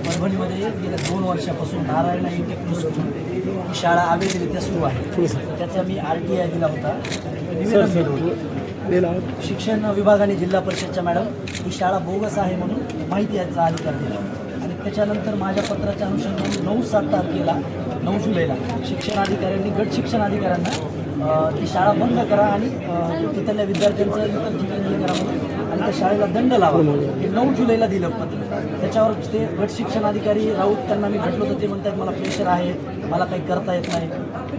परभणीमध्ये गेल्या 2 वर्षापासून नारायण इंटेक्नो स्कूल ही शाळा अवैधरित्या सुरू आहे. त्याचा मी RTI दिला होता. शिक्षण विभागाने जिल्हा परिषदच्या मॅडम ही शाळा बोगस आहे म्हणून माहिती याचा अधिकार दिला आणि त्याच्यानंतर माझ्या पत्राच्या अनुषंगाने 9-7 तारखेला 9 जुलैला शिक्षण अधिकाऱ्यांनी गट शिक्षण अधिकाऱ्यांना ती शाळा बंद करा आणि तिथल्या विद्यार्थ्यांचं इतर ठिकाणी करा म्हणून आणि त्या शाळेला दंड लावा हे 9 जुलैला दिलं पत्र. त्याच्यावर ते गट शिक्षण अधिकारी राऊत त्यांना मी भेटलो तर ते म्हणतात मला प्रेशर आहे, मला काही करता येत नाही.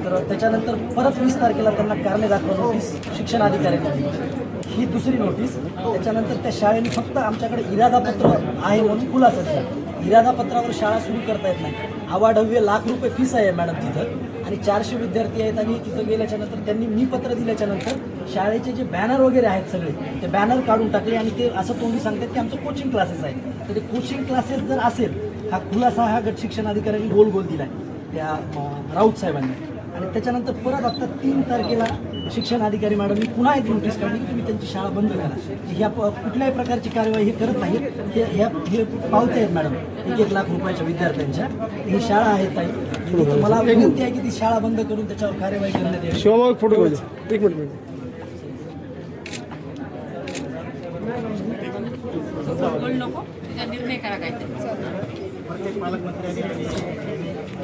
तर त्याच्यानंतर परत 20 तारखेला त्यांना कारणे दाखवा नोटीस शिक्षण अधिकाऱ्यांनी दिली. ही दुसरी नोटीस. त्याच्यानंतर त्या शाळेने फक्त आमच्याकडे इरादापत्र आहे म्हणून खुलासा दिला. इरादापत्रावर शाळा सुरू करता येत नाही. अवाढव्य लाख रुपये फीस आहे मॅडम तिथं आणि 400 विद्यार्थी आहेत आणि तिथं गेल्याच्या नंतर त्यांनी मी पत्र दिल्याच्या नंतर शाळेचे जे बॅनर वगैरे आहेत सगळे ते बॅनर काढून टाकले आणि ते असं तोंडी सांगतात की आमचं कोचिंग क्लासेस आहे. तर ते कोचिंग क्लासेस जर असेल हा खुलासा हा गट शिक्षण अधिकाऱ्यांनी गोल गोल दिला आहे त्या राऊत साहेबांनी. आणि त्याच्यानंतर परत आता 3 तारखेला शिक्षण अधिकारी मॅडम मी पुन्हा एक नोटीस काढली की तुम्ही त्यांची शाळा बंद करा. ह्या कुठल्याही प्रकारची कार्यवाही हे करत नाही. हे पावते आहेत मॅडम 1-1 लाख रुपयाच्या विद्यार्थ्यांच्या. ही शाळा आहे ताई. मला विनंती आहे की ती शाळा बंद करून त्याच्यावर कार्यवाही करण्यात येईल. शिवभाऊ फोटो एक मिनिट नको निर्णय करा काय प्रत्येक पालकमंत्र्यांनी